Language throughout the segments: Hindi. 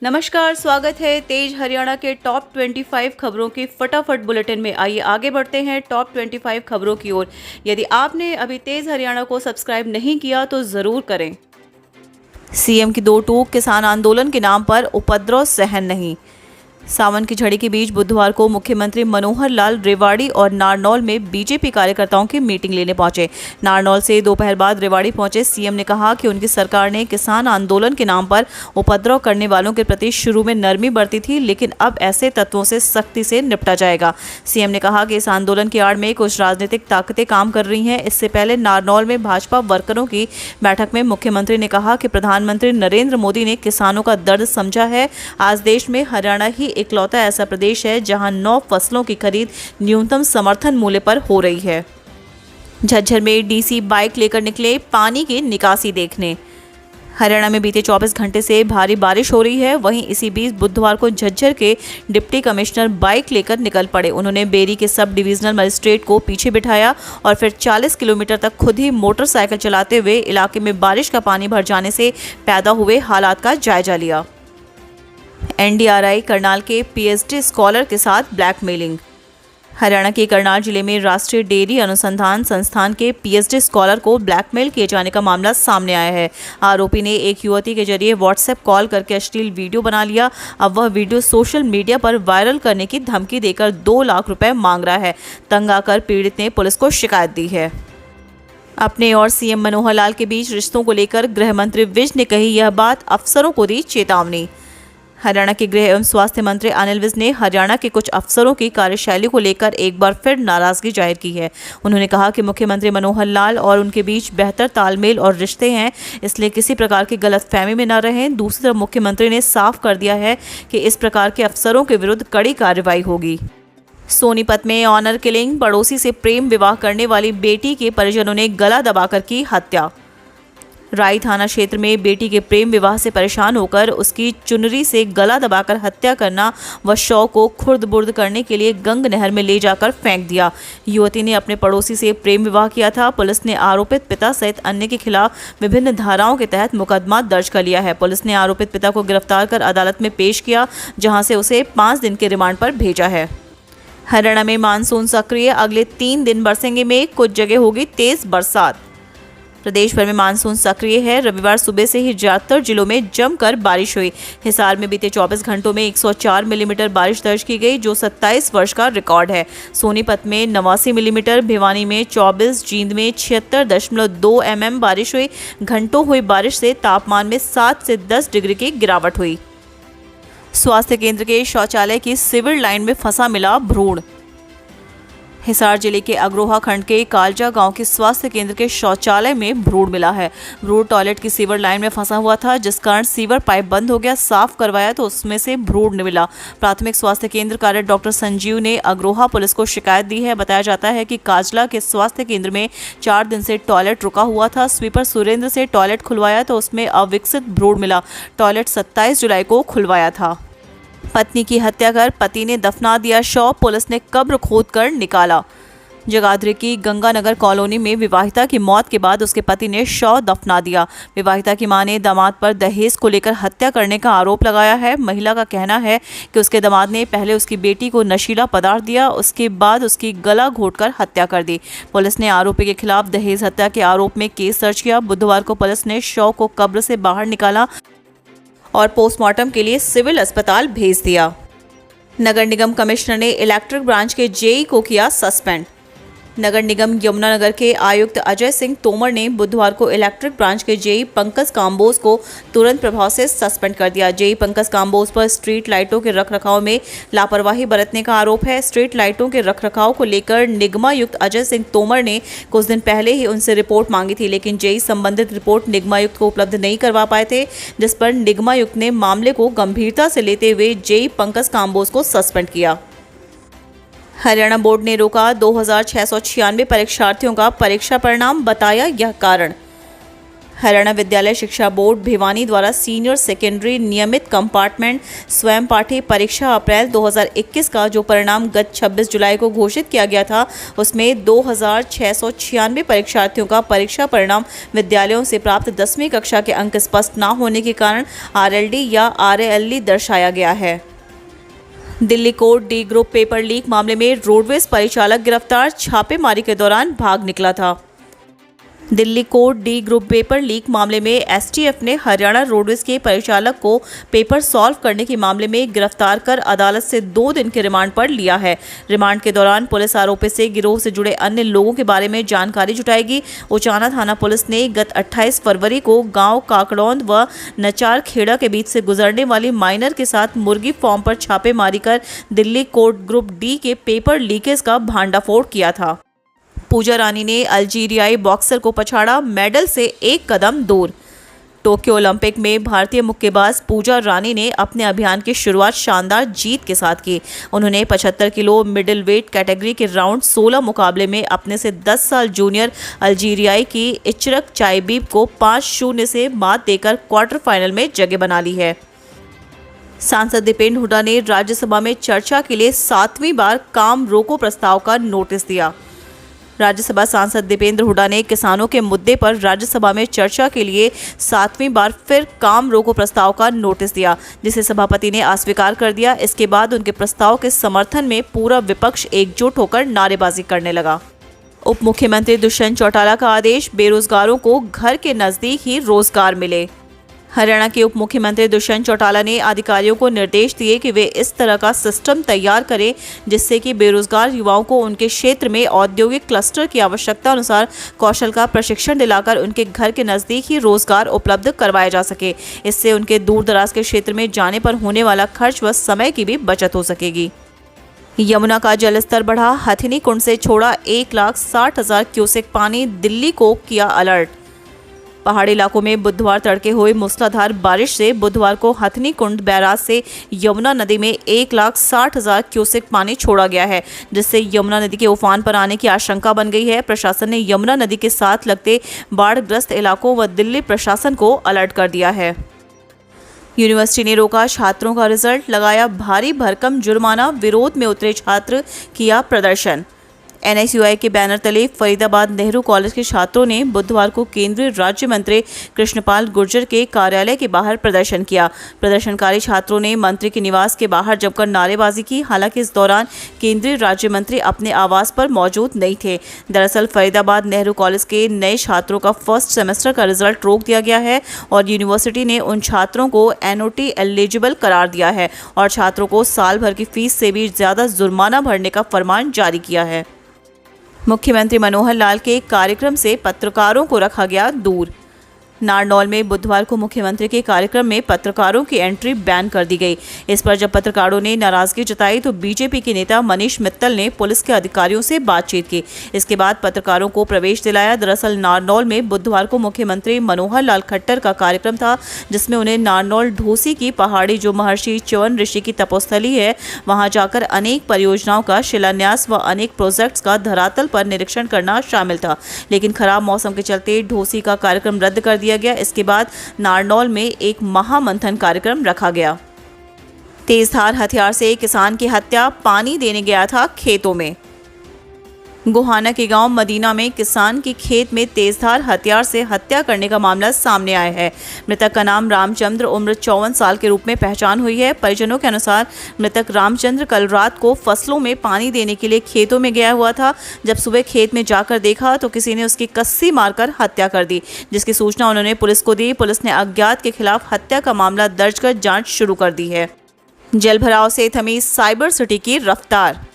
नमस्कार, स्वागत है तेज हरियाणा के टॉप 25 खबरों के फटाफट बुलेटिन में। आइए आगे बढ़ते हैं टॉप 25 खबरों की ओर। यदि आपने अभी तेज हरियाणा को सब्सक्राइब नहीं किया तो जरूर करें। सीएम की दो टूक, किसान आंदोलन के नाम पर उपद्रव सहन नहीं। सावन की झड़ी के बीच बुधवार को मुख्यमंत्री मनोहर लाल रेवाड़ी और नारनौल में बीजेपी कार्यकर्ताओं की मीटिंग लेने पहुंचे। नारनौल से दोपहर बाद रेवाड़ी पहुंचे सीएम ने कहा कि उनकी सरकार ने किसान आंदोलन के नाम पर उपद्रव करने वालों के प्रति शुरू में नरमी बरती थी, लेकिन अब ऐसे तत्वों से सख्ती से निपटा जाएगा। सीएम ने कहा कि इस आंदोलन की आड़ में कुछ राजनीतिक ताकतें काम कर रही हैं। इससे पहले नारनौल में भाजपा वर्करों की बैठक में मुख्यमंत्री ने कहा कि प्रधानमंत्री नरेंद्र मोदी ने किसानों का दर्द समझा है। आज देश में हरियाणा ही इकलौता ऐसा प्रदेश है जहां 9 फसलों की खरीद न्यूनतम समर्थन मूल्य पर हो रही है। झज्जर में डीसी बाइक लेकर निकले पानी की निकासी देखने। हरियाणा में बीते 24 घंटे से भारी बारिश हो रही है। वहीं इसी बीच बुधवार को झज्जर के डिप्टी कमिश्नर बाइक लेकर निकल पड़े। उन्होंने बेरी के सब डिविजनल मजिस्ट्रेट को पीछे बिठाया और फिर 40 किलोमीटर तक खुद ही मोटरसाइकिल चलाते हुए इलाके में बारिश का पानी भर जाने से पैदा हुए हालात का जायजा लिया। एनडीआरआई करनाल के पीएचडी स्कॉलर के साथ ब्लैकमेलिंग। हरियाणा के करनाल जिले में राष्ट्रीय डेयरी अनुसंधान संस्थान के पीएचडी स्कॉलर को ब्लैकमेल किए जाने का मामला सामने आया है। आरोपी ने एक युवती के जरिए व्हाट्सएप कॉल करके अश्लील वीडियो बना लिया। अब वह वीडियो सोशल मीडिया पर वायरल करने की धमकी देकर 2 लाख रुपए मांग रहा है। तंग आकर पीड़ित ने पुलिस को शिकायत दी है। अपने और सीएम मनोहर लाल के बीच रिश्तों को लेकर गृह मंत्री विज ने कही यह बात, अफसरों को दी चेतावनी। हरियाणा के गृह एवं स्वास्थ्य मंत्री अनिल विज ने हरियाणा के कुछ अफसरों की कार्यशैली को लेकर एक बार फिर नाराजगी जाहिर की है। उन्होंने कहा कि मुख्यमंत्री मनोहर लाल और उनके बीच बेहतर तालमेल और रिश्ते हैं, इसलिए किसी प्रकार की गलतफहमी में न रहें। दूसरी तरफ मुख्यमंत्री ने साफ कर दिया है कि इस प्रकार के अफसरों के विरुद्ध कड़ी कार्रवाई होगी। सोनीपत में ऑनर किलिंग, पड़ोसी से प्रेम विवाह करने वाली बेटी के परिजनों ने गला दबाकर की हत्या। राई थाना क्षेत्र में बेटी के प्रेम विवाह से परेशान होकर उसकी चुनरी से गला दबाकर हत्या करना व शव को खुर्द-बुर्द करने के लिए गंग नहर में ले जाकर फेंक दिया। युवती ने अपने पड़ोसी से प्रेम विवाह किया था। पुलिस ने आरोपित पिता सहित अन्य के खिलाफ विभिन्न धाराओं के तहत मुकदमा दर्ज कर लिया है। पुलिस ने आरोपित पिता को गिरफ्तार कर अदालत में पेश किया, जहां से उसे 5 दिन के रिमांड पर भेजा है। हरियाणा में मानसून सक्रिय, अगले 3 दिन बरसेंगे मेघ, कुछ जगह होगी तेज बरसात। प्रदेश भर में मानसून सक्रिय है। रविवार सुबह से ही ज्यादातर जिलों में जमकर बारिश हुई। हिसार में बीते 24 घंटों में 104 मिलीमीटर बारिश दर्ज की गई, जो 27 वर्ष का रिकॉर्ड है। सोनीपत में 89 मिलीमीटर, भिवानी में 24, जींद में 76.2 mm बारिश हुई। घंटों हुई बारिश से तापमान में 7 से 10 डिग्री की गिरावट हुई। स्वास्थ्य केंद्र के शौचालय की सीवर लाइन में फंसा मिला भ्रूण। हिसार जिले के अग्रोहा खंड के कालजा गांव के स्वास्थ्य केंद्र के शौचालय में भ्रूण मिला है। भ्रूण टॉयलेट की सीवर लाइन में फंसा हुआ था, जिस कारण सीवर पाइप बंद हो गया। साफ करवाया तो उसमें से भ्रूण मिला। प्राथमिक स्वास्थ्य केंद्र कार्य डॉक्टर संजीव ने अग्रोहा पुलिस को शिकायत दी है। बताया जाता है कि काजला के स्वास्थ्य केंद्र में 4 दिन से टॉयलेट रुका हुआ था। स्वीपर सुरेंद्र से टॉयलेट खुलवाया तो उसमें अविकसित भ्रूण मिला। टॉयलेट 27 जुलाई को खुलवाया था। पत्नी की हत्या कर पति ने दफना दिया शव, पुलिस ने कब्र खोदकर निकाला। जगाधरी की गंगानगर कॉलोनी में विवाहिता की मौत के बाद उसके पति ने शव दफना दिया। विवाहिता की मां ने दामाद पर दहेज को लेकर हत्या करने का आरोप लगाया है। महिला का कहना है कि उसके दामाद ने पहले उसकी बेटी को नशीला पदार्थ दिया, उसके बाद उसकी गला घोंटकर हत्या कर दी। पुलिस ने आरोपी के खिलाफ दहेज हत्या के आरोप में केस दर्ज किया। बुधवार को पुलिस ने शव को कब्र से बाहर निकाला और पोस्टमार्टम के लिए सिविल अस्पताल भेज दिया। नगर निगम कमिश्नर ने इलेक्ट्रिक ब्रांच के जेई को किया सस्पेंड। नगर निगम यमुनानगर के आयुक्त अजय सिंह तोमर ने बुधवार को इलेक्ट्रिक ब्रांच के जेई पंकज काम्बोज को तुरंत प्रभाव से सस्पेंड कर दिया। जेई पंकज काम्बोज पर स्ट्रीट लाइटों के रखरखाव में लापरवाही बरतने का आरोप है। स्ट्रीट लाइटों के रखरखाव को लेकर निगमायुक्त अजय सिंह तोमर ने कुछ दिन पहले ही उनसे रिपोर्ट मांगी थी, लेकिन जेई संबंधित रिपोर्ट निगमायुक्त को उपलब्ध नहीं करवा पाए थे, जिस पर निगमायुक्त ने मामले को गंभीरता से लेते हुए जेई पंकज काम्बोज को सस्पेंड किया। हरियाणा बोर्ड ने रोका 2696 परीक्षार्थियों का परीक्षा परिणाम, बताया यह कारण। हरियाणा विद्यालय शिक्षा बोर्ड भिवानी द्वारा सीनियर सेकेंडरी नियमित कंपार्टमेंट स्वयं पाठी परीक्षा अप्रैल 2021 का जो परिणाम गत 26 जुलाई को घोषित किया गया था, उसमें 2696 परीक्षार्थियों का परीक्षा परिणाम विद्यालयों से प्राप्त 10वीं कक्षा के अंक स्पष्ट न होने के कारण RLD या RALD दर्शाया गया है। Delhi court D group paper leak मामले में रोडवेज परिचालक गिरफ्तार, छापेमारी के दौरान भाग निकला था। Delhi court D group paper leak मामले में STF ने हरियाणा रोडवेज के परिचालक को पेपर सॉल्व करने के मामले में गिरफ्तार कर अदालत से 2 दिन के रिमांड पर लिया है। रिमांड के दौरान पुलिस आरोपी से गिरोह से जुड़े अन्य लोगों के बारे में जानकारी जुटाएगी। उचाना थाना पुलिस ने गत 28 फरवरी को गांव काकड़ौंद व नचार खेड़ा के बीच से गुजरने वाली माइनर के साथ मुर्गी फार्म पर छापेमारी कर दिल्ली कोर्ट ग्रुप डी के पेपर लीकेज का भांडाफोड़ किया था। पूजा रानी ने अल्जीरियाई बॉक्सर को पछाड़ा, मेडल से 1 कदम दूर। टोक्यो ओलंपिक में भारतीय मुक्केबाज पूजा रानी ने अपने अभियान की शुरुआत शानदार जीत के साथ की। उन्होंने 75 किलो मिडिल वेट कैटेगरी के राउंड 16 मुकाबले में अपने से 10 साल जूनियर अल्जीरियाई की इचरक चाइबीब को 5-0 से मात देकर क्वार्टर फाइनल में जगह बना ली है। सांसद दीपेंद्र हुड्डा ने राज्यसभा में चर्चा के लिए 7वीं बार काम रोको प्रस्ताव का नोटिस दिया। राज्यसभा सांसद दीपेंद्र हुड्डा ने किसानों के मुद्दे पर राज्यसभा में चर्चा के लिए 7वीं बार फिर काम रोको प्रस्ताव का नोटिस दिया, जिसे सभापति ने अस्वीकार कर दिया। इसके बाद उनके प्रस्ताव के समर्थन में पूरा विपक्ष एकजुट होकर नारेबाजी करने लगा। उप मुख्यमंत्री दुष्यंत चौटाला का आदेश, बेरोजगारों को घर के नजदीक ही रोजगार मिले। हरियाणा के उप मुख्यमंत्री दुष्यंत चौटाला ने अधिकारियों को निर्देश दिए कि वे इस तरह का सिस्टम तैयार करें जिससे कि बेरोजगार युवाओं को उनके क्षेत्र में औद्योगिक क्लस्टर की आवश्यकता अनुसार कौशल का प्रशिक्षण दिलाकर उनके घर के नज़दीक ही रोजगार उपलब्ध करवाया जा सके। इससे उनके दूर दराज के क्षेत्र में जाने पर होने वाला खर्च व समय की भी बचत हो सकेगी। यमुना का जलस्तर बढ़ा, हथिनी कुंड से छोड़ा 1,60,000 क्यूसेक पानी, दिल्ली को किया अलर्ट। पहाड़ी इलाकों में बुधवार तड़के हुई मूसलाधार बारिश से बुधवार को हथनी कुंड बैराज से यमुना नदी में 1,60,000 क्यूसेक पानी छोड़ा गया है, जिससे यमुना नदी के उफान पर आने की आशंका बन गई है। प्रशासन ने यमुना नदी के साथ लगते बाढ़ग्रस्त इलाकों व दिल्ली प्रशासन को अलर्ट कर दिया है। यूनिवर्सिटी ने रोका छात्रों का रिजल्ट, लगाया भारी भरकम जुर्माना, विरोध में उतरे छात्र, किया प्रदर्शन। NSUI के बैनर तले फरीदाबाद नेहरू कॉलेज के छात्रों ने बुधवार को केंद्रीय राज्य मंत्री कृष्णपाल गुर्जर के कार्यालय के बाहर प्रदर्शन किया। प्रदर्शनकारी छात्रों ने मंत्री के निवास के बाहर जमकर नारेबाजी की। हालांकि इस दौरान केंद्रीय राज्य मंत्री अपने आवास पर मौजूद नहीं थे। दरअसल फरीदाबाद नेहरू कॉलेज के नए छात्रों का फर्स्ट सेमेस्टर का रिजल्ट रोक दिया गया है और यूनिवर्सिटी ने उन छात्रों को NOT एलिजिबल करार दिया है और छात्रों को साल भर की फीस से भी ज्यादा जुर्माना भरने का फरमान जारी किया है। मुख्यमंत्री मनोहर लाल के कार्यक्रम से पत्रकारों को रखा गया दूर। नारनौल में बुधवार को मुख्यमंत्री के कार्यक्रम में पत्रकारों की एंट्री बैन कर दी गई। इस पर जब पत्रकारों ने नाराजगी जताई तो बीजेपी के नेता मनीष मित्तल ने पुलिस के अधिकारियों से बातचीत की। इसके बाद पत्रकारों को प्रवेश दिलाया। दरअसल नारनौल में बुधवार को मुख्यमंत्री मनोहर लाल खट्टर का कार्यक्रम था, जिसमें उन्हें नारनौल ढोसी की पहाड़ी, जो महर्षि च्यवन ऋषि की तपोस्थली है, वहां जाकर अनेक परियोजनाओं का शिलान्यास व अनेक प्रोजेक्ट्स का धरातल पर निरीक्षण करना शामिल था। लेकिन खराब मौसम के चलते ढोसी का कार्यक्रम रद्द कर दिया गया। इसके बाद नारनौल में एक महामंथन कार्यक्रम रखा गया। तेजधार हथियार से किसान की हत्या, पानी देने गया था खेतों में। गोहाना के गांव मदीना में किसान की खेत में तेजधार हथियार से हत्या करने का मामला सामने आया है। मृतक का नाम रामचंद्र, उम्र 54 साल के रूप में पहचान हुई है। परिजनों के अनुसार मृतक रामचंद्र कल रात को फसलों में पानी देने के लिए खेतों में गया हुआ था। जब सुबह खेत में जाकर देखा तो किसी ने उसकी कस्सी मारकर हत्या कर दी, जिसकी सूचना उन्होंने पुलिस को दी। पुलिस ने अज्ञात के खिलाफ हत्या का मामला दर्ज कर जाँच शुरू कर दी है। जलभराव से थमी साइबर सिटी की रफ्तार।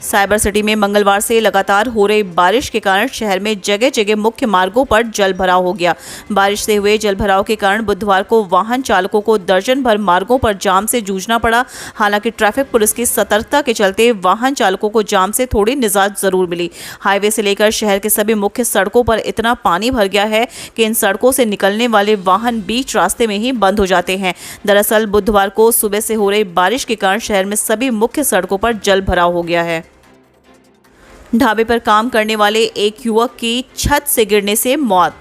साइबर सिटी में मंगलवार से लगातार हो रही बारिश के कारण शहर में जगह जगह मुख्य मार्गों पर जल भराव हो गया। बारिश से हुए जल भराव के कारण बुधवार को वाहन चालकों को दर्जन भर मार्गों पर जाम से जूझना पड़ा। हालांकि ट्रैफिक पुलिस की सतर्कता के चलते वाहन चालकों को जाम से थोड़ी निजात जरूर मिली। हाईवे से लेकर शहर के सभी मुख्य सड़कों पर इतना पानी भर गया है कि इन सड़कों से निकलने वाले वाहन बीच रास्ते में ही बंद हो जाते हैं। दरअसल बुधवार को सुबह से हो रही बारिश के कारण शहर में सभी मुख्य सड़कों पर जल भराव हो गया है। ढाबे पर काम करने वाले एक युवक की छत से गिरने से मौत।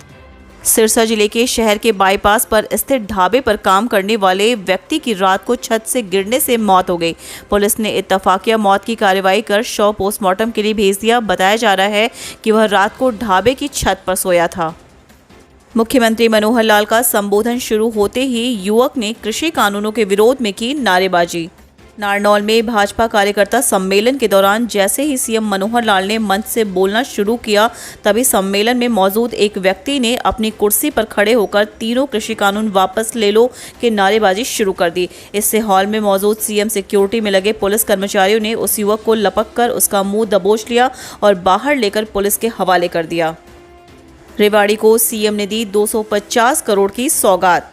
सिरसा जिले के शहर के बाईपास पर स्थित ढाबे पर काम करने वाले व्यक्ति की रात को छत से गिरने से मौत हो गई। पुलिस ने इत्तफाकिया मौत की कार्रवाई कर शव पोस्टमार्टम के लिए भेज दिया। बताया जा रहा है कि वह रात को ढाबे की छत पर सोया था। मुख्यमंत्री मनोहर लाल का संबोधन शुरू होते ही युवक ने कृषि कानूनों के विरोध में की नारेबाजी। नारनौल में भाजपा कार्यकर्ता सम्मेलन के दौरान जैसे ही सीएम मनोहर लाल ने मंच से बोलना शुरू किया, तभी सम्मेलन में मौजूद एक व्यक्ति ने अपनी कुर्सी पर खड़े होकर तीनों कृषि कानून वापस ले लो के नारेबाजी शुरू कर दी। इससे हॉल में मौजूद सीएम सिक्योरिटी में लगे पुलिस कर्मचारियों ने उस युवक को लपक कर उसका मुंह दबोच लिया और बाहर लेकर पुलिस के हवाले कर दिया। रेवाड़ी को सीएम ने दी 250 करोड़ की सौगात।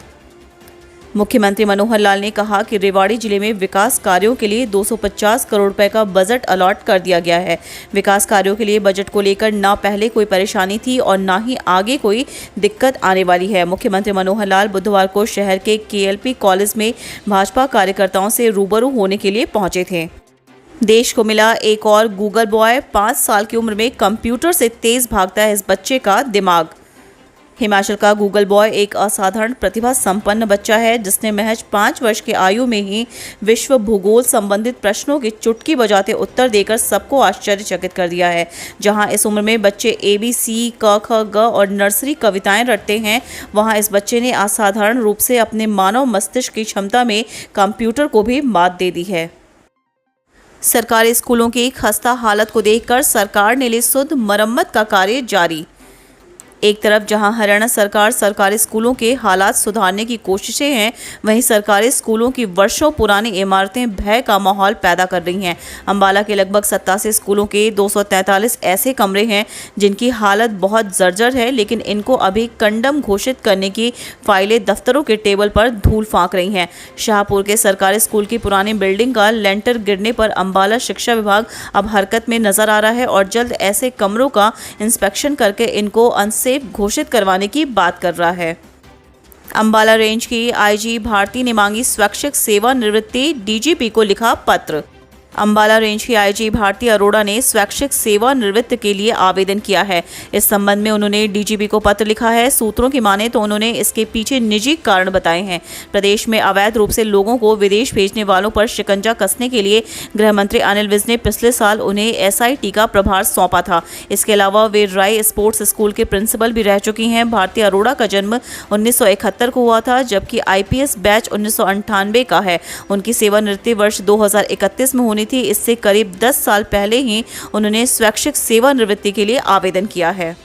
मुख्यमंत्री मनोहर लाल ने कहा कि रेवाड़ी जिले में विकास कार्यों के लिए 250 करोड़ रुपए का बजट अलॉट कर दिया गया है। विकास कार्यों के लिए बजट को लेकर ना पहले कोई परेशानी थी और ना ही आगे कोई दिक्कत आने वाली है। मुख्यमंत्री मनोहर लाल बुधवार को शहर के केएलपी कॉलेज में भाजपा कार्यकर्ताओं से रूबरू होने के लिए पहुंचे थे। देश को मिला एक और गूगल बॉय। 5 साल की उम्र में कंप्यूटर से तेज भागता है इस बच्चे का दिमाग। हिमाचल का गूगल बॉय एक असाधारण प्रतिभा संपन्न बच्चा है जिसने महज 5 वर्ष की आयु में ही विश्व भूगोल संबंधित प्रश्नों की चुटकी बजाते उत्तर देकर सबको आश्चर्यचकित कर दिया है। जहां इस उम्र में बच्चे ABC, क, ख, ग और नर्सरी कविताएं रटते हैं, वहां इस बच्चे ने असाधारण रूप से अपने मानव मस्तिष्क की क्षमता में कंप्यूटर को भी मात दे दी है। सरकारी स्कूलों की खस्ता हालत को देखकर सरकार ने ली सुध मरम्मत का कार्य जारी। एक तरफ जहां हरियाणा सरकार सरकारी स्कूलों के हालात सुधारने की कोशिशें हैं, वहीं सरकारी स्कूलों की वर्षों पुरानी इमारतें भय का माहौल पैदा कर रही हैं। अंबाला के लगभग 87 स्कूलों के 243 ऐसे कमरे हैं जिनकी हालत बहुत जर्जर है, लेकिन इनको अभी कंडम घोषित करने की फाइलें दफ्तरों के टेबल पर धूल फांक रही हैं। शाहपुर के सरकारी स्कूल की पुरानी बिल्डिंग का लेंटर गिरने पर अंबाला शिक्षा विभाग अब हरकत में नजर आ रहा है और जल्द ऐसे कमरों का इंस्पेक्शन करके इनको अनसेफ घोषित करवाने की बात कर रहा है। अंबाला रेंज की आईजी भारती ने मांगी स्वैच्छिक सेवानिवृत्ति। डीजीपी को लिखा पत्र। अंबाला रेंज की आईजी भारती अरोड़ा ने स्वैच्छिक सेवानिवृत्ति के लिए आवेदन किया है। इस संबंध में उन्होंने डीजीपी को पत्र लिखा है। सूत्रों की माने तो उन्होंने इसके पीछे निजी कारण बताए हैं। प्रदेश में अवैध रूप से लोगों को विदेश भेजने वालों पर शिकंजा कसने के लिए गृह मंत्री अनिल विज ने पिछले साल उन्हें SIT का प्रभार सौंपा था। इसके अलावा वे राय स्पोर्ट्स स्कूल के प्रिंसिपल भी रह चुकी हैं। भारती अरोड़ा का जन्म 1971 को हुआ था, जबकि IPS बैच 1998 का है। उनकी सेवानिवृत्ति वर्ष 2031 में होनी थी। इससे करीब 10 साल पहले ही उन्होंने स्वैच्छिक सेवानिवृत्ति के लिए आवेदन किया है।